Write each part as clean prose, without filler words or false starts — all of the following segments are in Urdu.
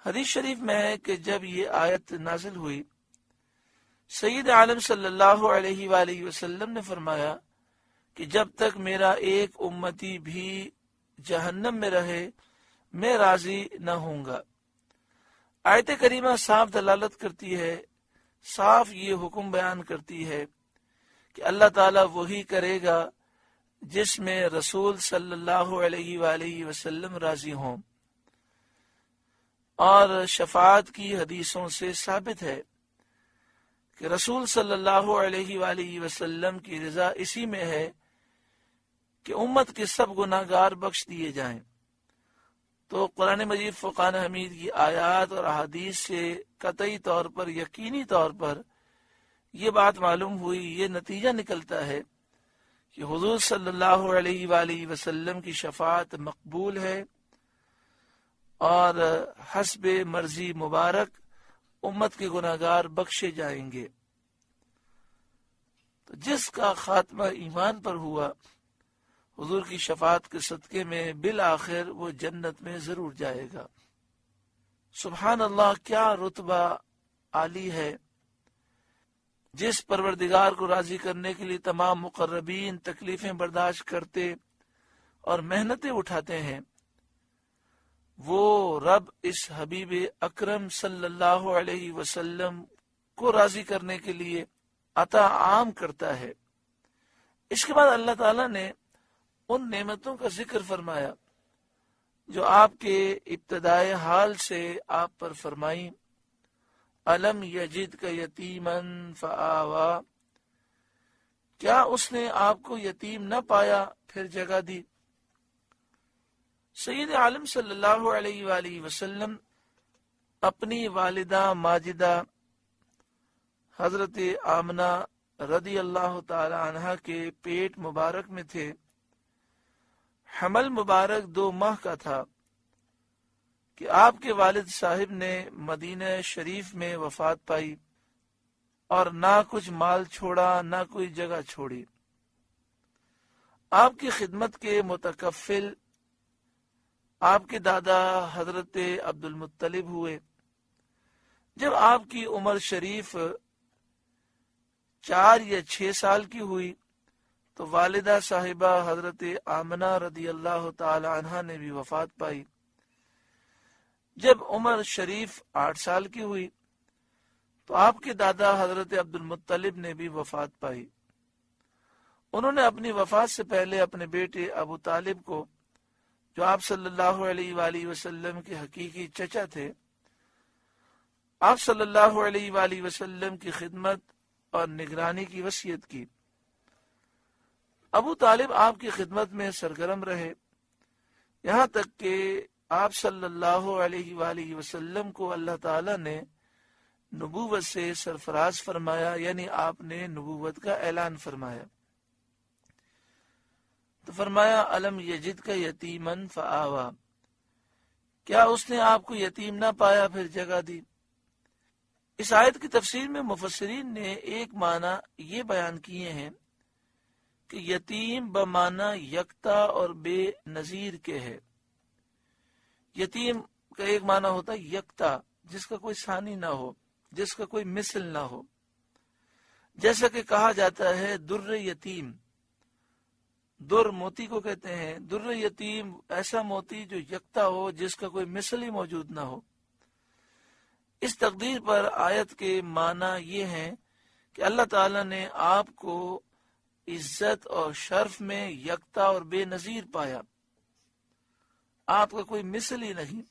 حدیث شریف میں ہے کہ جب یہ آیت نازل ہوئی، سید عالم صلی اللہ علیہ وآلہ وسلم نے فرمایا کہ جب تک میرا ایک امتی بھی جہنم میں رہے میں راضی نہ ہوں گا۔ آیت کریمہ صاف دلالت کرتی ہے، صاف یہ حکم بیان کرتی ہے کہ اللہ تعالیٰ وہی کرے گا جس میں رسول صلی اللہ علیہ وآلہ وسلم راضی ہوں، اور شفاعت کی حدیثوں سے ثابت ہے کہ رسول صلی اللہ علیہ وآلہ وسلم کی رضا اسی میں ہے کہ امت کے سب گناہ گار بخش دیے جائیں۔ تو قرآن مجید فرقان حمید کی آیات اور احادیث سے قطعی طور پر، یقینی طور پر یہ بات معلوم ہوئی، یہ نتیجہ نکلتا ہے کہ حضور صلی اللہ علیہ وآلہ وسلم کی شفاعت مقبول ہے اور حسب مرضی مبارک امت کے گناہ گار بخشے جائیں گے۔ تو جس کا خاتمہ ایمان پر ہوا، حضور کی شفاعت کے صدقے میں بالآخر وہ جنت میں ضرور جائے گا۔ سبحان اللہ، کیا رتبہ عالی ہے! جس پروردگار کو راضی کرنے کے لیے تمام مقربین تکلیفیں برداشت کرتے اور محنتیں اٹھاتے ہیں، وہ رب اس حبیب اکرم صلی اللہ علیہ وسلم کو راضی کرنے کے لیے عطا عام کرتا ہے۔ اس کے بعد اللہ تعالیٰ نے ان نعمتوں کا ذکر فرمایا جو آپ کے ابتدائے حال سے آپ پر فرمائیں۔ الم یجدک یتیما فآوا، کیا اس نے آپ کو یتیم نہ پایا پھر جگہ دی؟ سید عالم صلی اللہ علیہ وآلہ وسلم اپنی والدہ ماجدہ حضرت آمنہ رضی اللہ تعالی عنہ کے پیٹ مبارک میں تھے۔ حمل مبارک 2 ماہ کا تھا کہ آپ کے والد صاحب نے مدینہ شریف میں وفات پائی اور نہ کچھ مال چھوڑا، نہ کوئی جگہ چھوڑی۔ آپ کی خدمت کے متکفل آپ کے دادا حضرت عبد المطلب ہوئے۔ جب آپ کی عمر شریف 4 یا 6 سال کی ہوئی تو والدہ صاحبہ حضرت آمنہ رضی اللہ تعالی عنہ نے بھی وفات پائی۔ جب عمر شریف 8 سال کی ہوئی تو آپ کے دادا حضرت عبد المطلب نے بھی وفات پائی۔ انہوں نے اپنی وفات سے پہلے اپنے بیٹے ابو طالب کو، جو آپ صلی اللہ علیہ وآلہ وسلم کے حقیقی چچا تھے، آپ صلی اللہ علیہ وآلہ وسلم کی خدمت اور نگرانی کی وصیت کی۔ ابو طالب آپ کی خدمت میں سرگرم رہے، یہاں تک کہ آپ صلی اللہ علیہ وآلہ وسلم کو اللہ تعالی نے نبوت سے سرفراز فرمایا، یعنی آپ نے نبوت کا اعلان فرمایا۔ تو فرمایا الم یجدک یتیما فآوا، کیا اس نے آپ کو یتیم نہ پایا پھر جگہ دی؟ اس آیت کی تفسیر میں مفسرین نے ایک معنی یہ بیان کیے ہیں کہ یتیم بمعنی یکتا اور بے نظیر کے ہے۔ یتیم کا ایک معنی ہوتا ہے یکتا، جس کا کوئی ثانی نہ ہو، جس کا کوئی مثل نہ ہو، جیسا کہ کہا جاتا ہے در یتیم، در موتی کو کہتے ہیں، در یتیم ایسا موتی جو یکتا ہو، جس کا کوئی مثل ہی موجود نہ ہو۔ اس تقدیر پر آیت کے معنی یہ ہیں کہ اللہ تعالیٰ نے آپ کو عزت اور شرف میں یکتا اور بے نظیر پایا، آپ کا کوئی مثل ہی نہیں،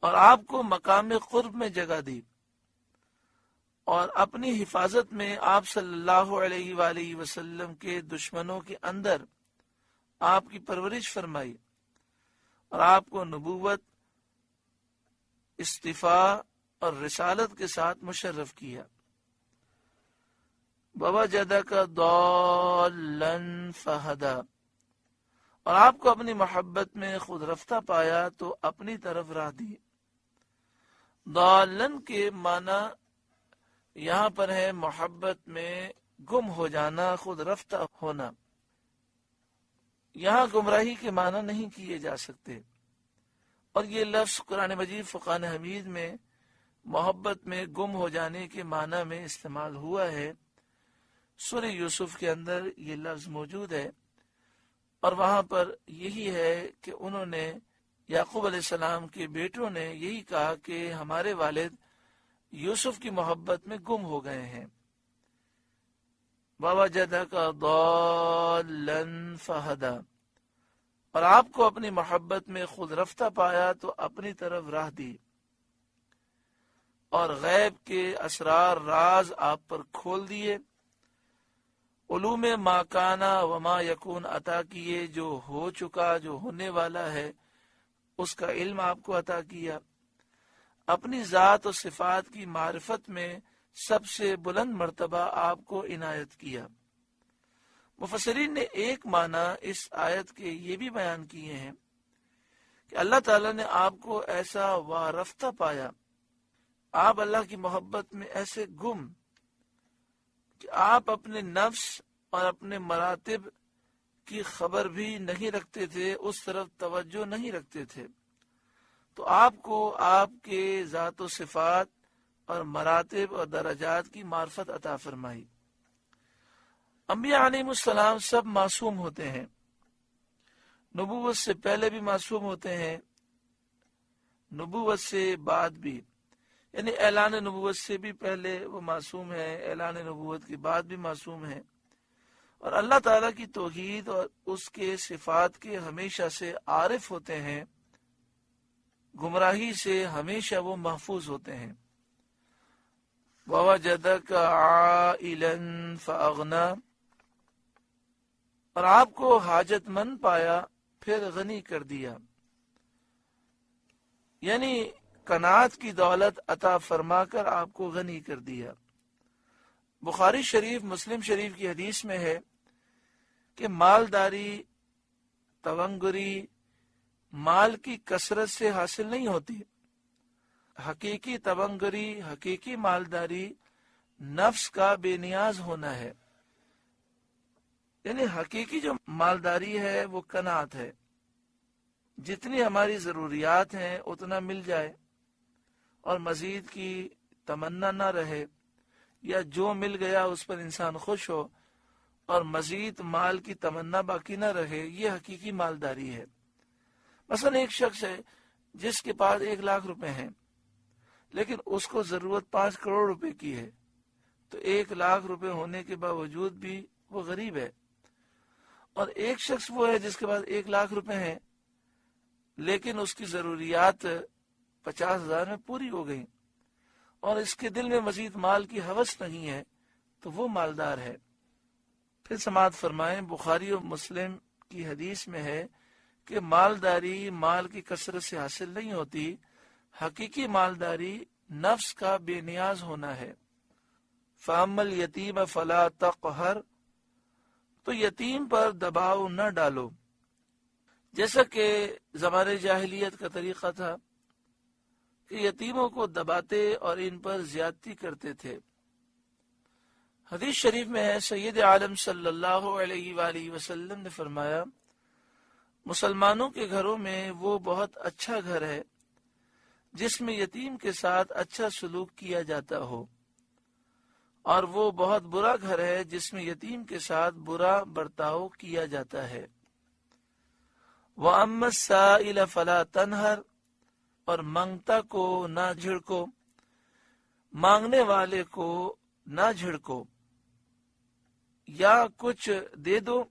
اور آپ کو مقام قرب میں جگہ دی، اور اپنی حفاظت میں آپ صلی اللہ علیہ وآلہ وسلم کے دشمنوں کے اندر آپ کی پرورش فرمائی، اور آپ کو نبوت، استفاء اور رسالت کے ساتھ مشرف کیا۔ ووجدک ضالا فہدی، اور آپ کو اپنی محبت میں خود رفتہ پایا تو اپنی طرف راہ دی۔ ضالن کے معنی یہاں پر ہے محبت میں گم ہو جانا، خود رفتہ ہونا۔ یہاں گمراہی کے معنی نہیں کیے جا سکتے، اور یہ لفظ قرآن مجید فرقان حمید میں محبت میں گم ہو جانے کے معنی میں استعمال ہوا ہے۔ سورہ یوسف کے اندر یہ لفظ موجود ہے، اور وہاں پر یہی ہے کہ انہوں نے یعقوب علیہ السلام کے بیٹوں نے یہی کہا کہ ہمارے والد یوسف کی محبت میں گم ہو گئے ہیں۔ وَوَجَدَكَ ضَالًّا فَهَدَى، اور آپ کو اپنی محبت میں خود رفتہ پایا تو اپنی طرف راہ دی، اور غیب کے اسرار راز آپ پر کھول دیے، علوم ما کانا وما یکون عطا کیے، جو ہو چکا جو ہونے والا ہے اس کا علم آپ کو عطا کیا، اپنی ذات و صفات کی معرفت میں سب سے بلند مرتبہ آپ کو عنایت کیا۔ مفسرین نے ایک معنی اس آیت کے یہ بھی بیان کیے ہیں کہ اللہ تعالیٰ نے آپ کو ایسا وارفتہ پایا، آپ اللہ کی محبت میں ایسے گم کہ آپ اپنے نفس اور اپنے مراتب کی خبر بھی نہیں رکھتے تھے، اس طرف توجہ نہیں رکھتے تھے، تو آپ کو آپ کے ذات و صفات اور مراتب اور درجات کی معرفت عطا فرمائی۔ انبیاء علیہ السلام سب معصوم ہوتے ہیں، نبوت سے پہلے بھی معصوم ہوتے ہیں، نبوت سے بعد بھی، یعنی اعلان نبوت سے بھی پہلے وہ معصوم ہے، اعلان نبوت کے بعد بھی معصوم ہے، اور اللہ تعالیٰ کی توحید اور اس کے صفات کے ہمیشہ سے عارف ہوتے ہیں، گمراہی سے ہمیشہ وہ محفوظ ہوتے ہیں۔ وَوَجَدَكَ عَائِلًا فَأَغْنَى، اور آپ کو حاجت مند پایا پھر غنی کر دیا، یعنی قناعت کی دولت عطا فرما کر آپ کو غنی کر دیا۔ بخاری شریف مسلم شریف کی حدیث میں ہے کہ مالداری تونگری مال کی کثرت سے حاصل نہیں ہوتی، حقیقی تونگری حقیقی مالداری نفس کا بے نیاز ہونا ہے، یعنی حقیقی جو مالداری ہے وہ قناعت ہے، جتنی ہماری ضروریات ہیں اتنا مل جائے اور مزید کی تمنا نہ رہے، یا جو مل گیا اس پر انسان خوش ہو اور مزید مال کی تمنا باقی نہ رہے، یہ حقیقی مالداری ہے۔ مثلا ایک شخص ہے جس کے پاس 1 لاکھ روپے ہیں، لیکن اس کو ضرورت 5 کروڑ روپے کی ہے، تو 1 لاکھ روپے ہونے کے باوجود بھی وہ غریب ہے۔ اور ایک شخص وہ ہے جس کے پاس 1 لاکھ روپے ہیں لیکن اس کی ضروریات 50,000 میں پوری ہو گئی، اور اس کے دل میں مزید مال کی ہوس نہیں ہے، تو وہ مالدار ہے۔ پھر سماعت فرمائیں، بخاری و مسلم کی حدیث میں ہے کہ مالداری مال کی کثرت سے حاصل نہیں ہوتی، حقیقی مالداری نفس کا بے نیاز ہونا ہے۔ فَأَمَّا الْيَتِيمَ فَلَا تَقْهَرْ، تو یتیم پر دباؤ نہ ڈالو، جیسا کہ زمانے جاہلیت کا طریقہ تھا کہ یتیموں کو دباتے اور ان پر زیادتی کرتے تھے۔ حدیث شریف میں ہے، سید عالم صلی اللہ علیہ وآلہ وسلم نے فرمایا، مسلمانوں کے گھروں میں وہ بہت اچھا گھر ہے جس میں یتیم کے ساتھ اچھا سلوک کیا جاتا ہو، اور وہ بہت برا گھر ہے جس میں یتیم کے ساتھ برا برتاؤ کیا جاتا ہے۔ وَأَمَّا السَّائِلَ فَلَا تَنْهَرْ، اور مانگتا کو نہ جھڑکو، مانگنے والے کو نہ جھڑکو، یا کچھ دے دو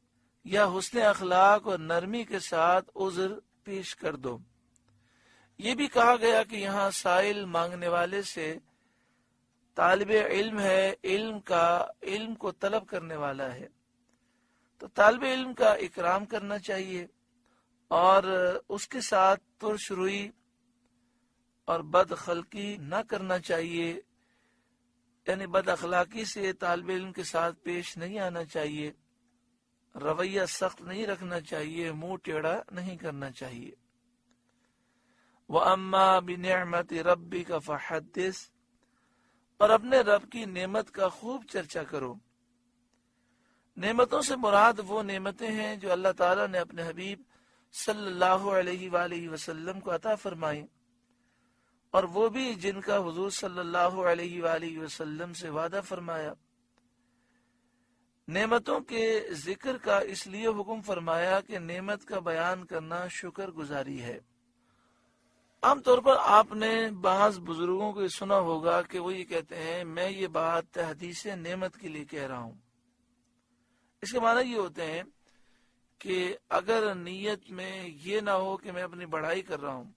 یا حسن اخلاق اور نرمی کے ساتھ عذر پیش کر دو۔ یہ بھی کہا گیا کہ یہاں سائل مانگنے والے سے طالب علم ہے، علم کو طلب کرنے والا ہے، تو طالب علم کا اکرام کرنا چاہیے اور اس کے ساتھ ترش روئی اور بد خلقی نہ کرنا چاہیے، یعنی بد اخلاقی سے طالب علم کے ساتھ پیش نہیں آنا چاہیے، رویہ سخت نہیں رکھنا چاہیے، منہ ٹیڑھا نہیں کرنا چاہیے۔ وَأَمَّا بِنِعْمَةِ رَبِّكَ فَحَدِّثْ، اور اپنے رب کی نعمت کا خوب چرچا کرو۔ نعمتوں سے مراد وہ نعمتیں ہیں جو اللہ تعالیٰ نے اپنے حبیب صلی اللہ علیہ وآلہ وسلم کو عطا فرمائیں، اور وہ بھی جن کا حضور صلی اللہ علیہ وآلہ وسلم سے وعدہ فرمایا۔ نعمتوں کے ذکر کا اس لیے حکم فرمایا کہ نعمت کا بیان کرنا شکر گزاری ہے۔ عام طور پر آپ نے بعض بزرگوں کو سنا ہوگا کہ وہ یہ کہتے ہیں میں یہ بات حدیث نعمت کے لیے کہہ رہا ہوں۔ اس کے معنی یہ ہوتے ہیں کہ اگر نیت میں یہ نہ ہو کہ میں اپنی بڑائی کر رہا ہوں،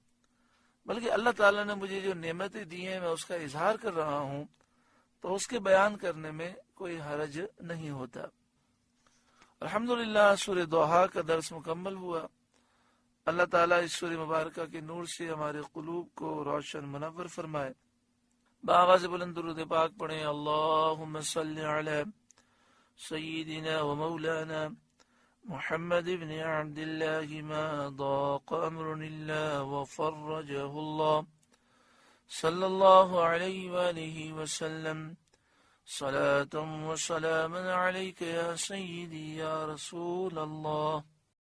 بلکہ اللہ تعالیٰ نے مجھے جو نعمتیں دی ہیں میں اس کا اظہار کر رہا ہوں، تو اس کے بیان کرنے میں کوئی حرج نہیں ہوتا۔ الحمدللہ سورہ دوحہ کا درس مکمل ہوا۔ اللہ تعالیٰ اس سورہ مبارکہ کے نور سے ہمارے قلوب کو روشن منور فرمائے۔ بآواز بلند درود پاک پڑھیں، اللہم صلی علی سیدنا و مولانا محمد بن عبد اللہ ما ضاق امر اللہ وفرجہ اللہ صلی اللہ علیہ وآلہ وسلم، صلاة و سلاما علیک یا سیدی یا رسول اللہ۔